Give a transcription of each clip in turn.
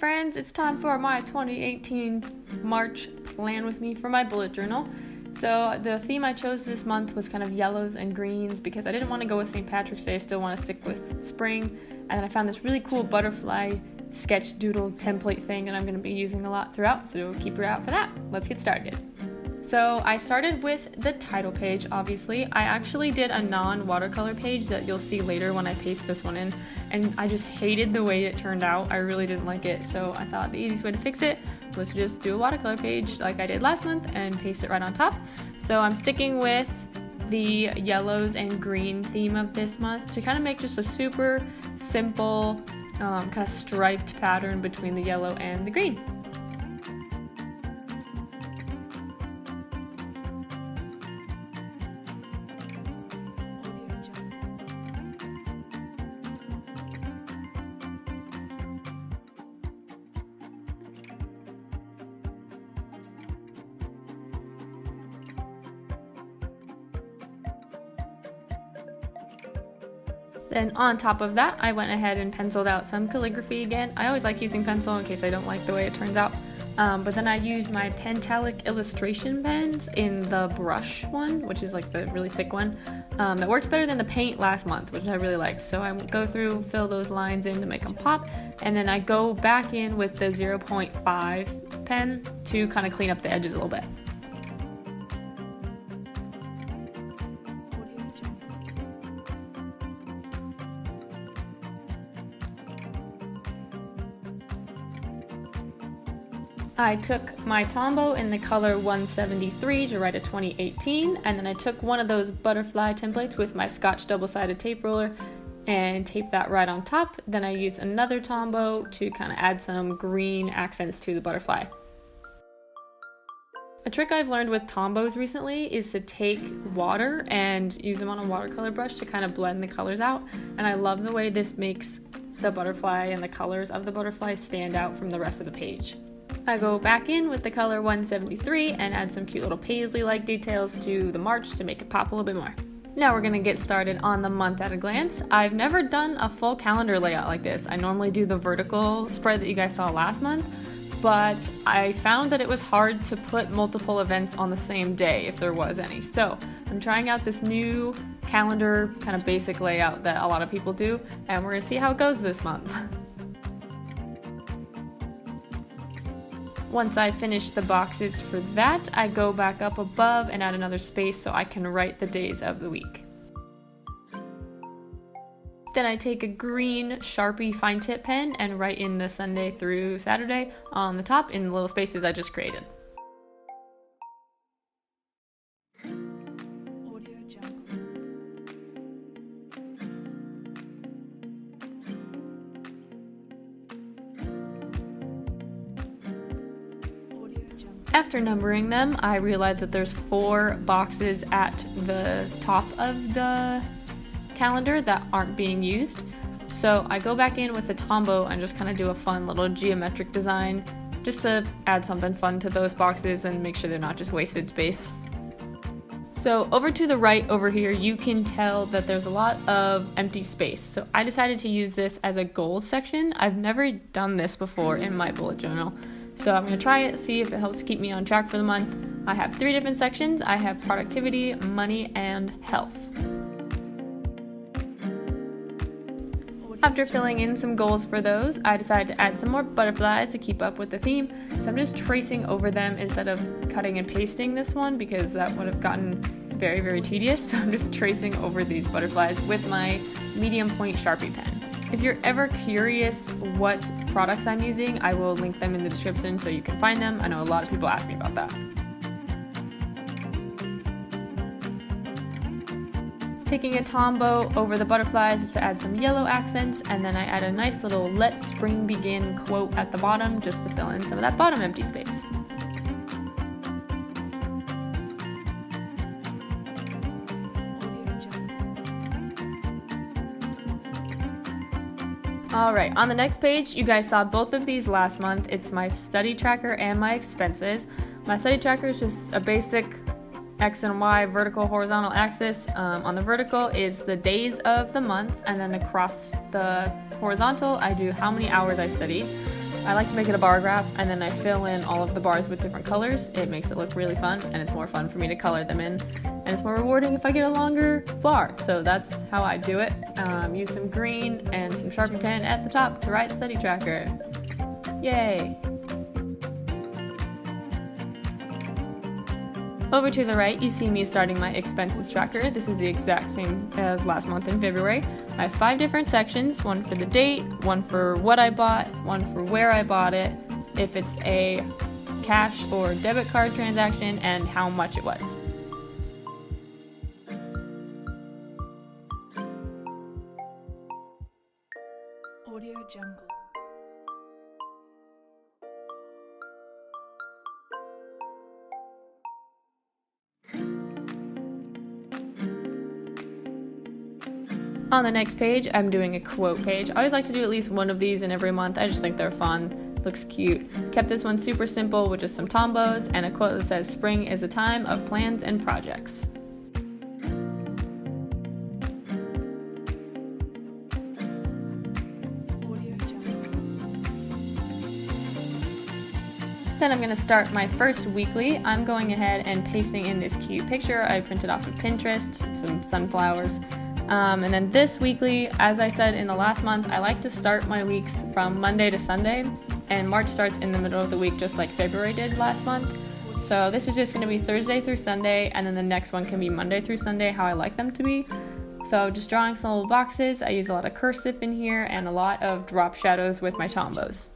friends, it's time for my 2018 March plan with me for my bullet journal. So the theme I chose this month was kind of yellows and greens because I didn't want to go with St. Patrick's Day. I still want to stick with spring. And then I found this really cool butterfly sketch doodle template thing that I'm going to be using a lot throughout, so keep your eye out for that. Let's get started. So I started with the title page, obviously. I actually did a non-watercolor page that you'll see later when I paste this one in, and I just hated the way it turned out. I really didn't like it, so I thought the easiest way to fix it was to just do a watercolor page like I did last month and paste it right on top. So I'm sticking with the yellows and green theme of this month to kind of make just a super simple kind of striped pattern between the yellow and the green. Then on top of that, I went ahead and penciled out some calligraphy again. I always like using pencil in case I don't like the way it turns out. But then I used my Pentalic illustration pens in the brush one, which is like the really thick one. That worked better than the paint last month, which I really liked. So I go through, fill those lines in to make them pop. And then I go back in with the 0.5 pen to kind of clean up the edges a little bit. I took my Tombow in the color 173 to write a 2018, and then I took one of those butterfly templates with my Scotch double-sided tape roller and taped that right on top. Then I used another Tombow to kind of add some green accents to the butterfly. A trick I've learned with Tombows recently is to take water and use them on a watercolor brush to kind of blend the colors out, and I love the way this makes the butterfly and the colors of the butterfly stand out from the rest of the page. I go back in with the color 173 and add some cute little paisley-like details to the March to make it pop a little bit more. Now we're going to get started on the month at a glance. I've never done a full calendar layout like this. I normally do the vertical spread that you guys saw last month, but I found that it was hard to put multiple events on the same day if there was any. So I'm trying out this new calendar kind of basic layout that a lot of people do, and we're going to see how it goes this month. Once I finish the boxes for that, I go back up above and add another space so I can write the days of the week. Then I take a green Sharpie fine tip pen and write in the Sunday through Saturday on the top in the little spaces I just created. After numbering them, I realized that there's 4 boxes at the top of the calendar that aren't being used. So I go back in with the Tombow and just kind of do a fun little geometric design just to add something fun to those boxes and make sure they're not just wasted space. So over to the right over here, you can tell that there's a lot of empty space. So I decided to use this as a goals section. I've never done this before in my bullet journal. So I'm going to try it, see if it helps keep me on track for the month. I have 3 different sections. I have productivity, money, and health. After filling in some goals for those, I decided to add some more butterflies to keep up with the theme. So I'm just tracing over them instead of cutting and pasting this one because that would have gotten very, very tedious. So I'm just tracing over these butterflies with my medium point Sharpie pen. If you're ever curious what products I'm using, I will link them in the description so you can find them. I know a lot of people ask me about that. Taking a Tombow over the butterflies to add some yellow accents, and then I add a nice little "Let Spring Begin" quote at the bottom just to fill in some of that bottom empty space. Alright, on the next page, you guys saw both of these last month. It's my study tracker and my expenses. My study tracker is just a basic X and Y vertical horizontal axis. On the vertical is the days of the month, and then across the horizontal I do how many hours I study. I like to make it a bar graph, and then I fill in all of the bars with different colors. It makes it look really fun, and it's more fun for me to color them in, and it's more rewarding if I get a longer bar. So that's how I do it. Use some green and some Sharpie pen at the top to write study tracker. Yay! Over to the right, you see me starting my expenses tracker. This is the exact same as last month in February. I have 5 different sections, one for the date, one for what I bought, one for where I bought it, if it's a cash or debit card transaction, and how much it was. Audio Jungle. On the next page, I'm doing a quote page. I always like to do at least one of these in every month. I just think they're fun. Looks cute. Kept this one super simple with just some tombos and a quote that says, "Spring is a time of plans and projects." Then I'm going to start my first weekly. I'm going ahead and pasting in this cute picture I printed off of Pinterest, some sunflowers. And then this weekly, as I said in the last month, I like to start my weeks from Monday to Sunday, and March starts in the middle of the week just like February did last month. So this is just going to be Thursday through Sunday, and then the next one can be Monday through Sunday, how I like them to be. So just drawing some little boxes. I use a lot of cursive in here and a lot of drop shadows with my tombos.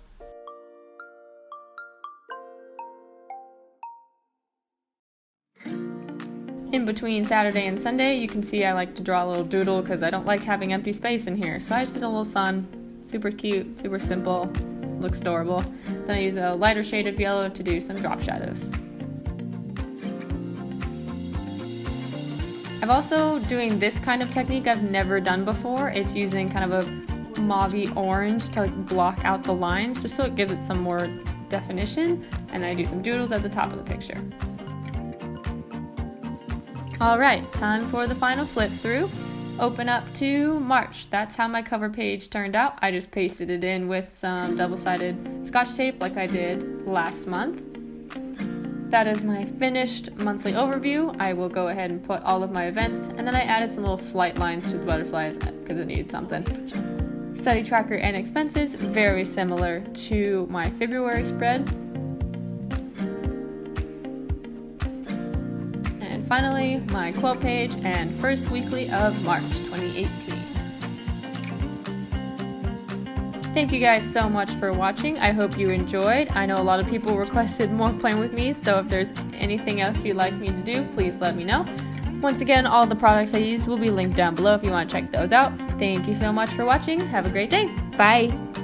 In between Saturday and Sunday, you can see I like to draw a little doodle because I don't like having empty space in here. So I just did a little sun, super cute, super simple, looks adorable. Then I use a lighter shade of yellow to do some drop shadows. I'm also doing this kind of technique I've never done before. It's using kind of a mauve-y orange to like block out the lines just so it gives it some more definition. And I do some doodles at the top of the picture. Alright, time for the final flip through. Open up to March. That's how my cover page turned out. I just pasted it in with some double-sided Scotch tape like I did last month. That is my finished monthly overview. I will go ahead and put all of my events, and then I added some little flight lines to the butterflies because it needed something. Study tracker and expenses, very similar to my February spread. Finally, my quote page and first weekly of March 2018. Thank you guys so much for watching. I hope you enjoyed. I know a lot of people requested more playing with me, so if there's anything else you'd like me to do, please let me know. Once again, all the products I use will be linked down below if you want to check those out. Thank you so much for watching. Have a great day. Bye!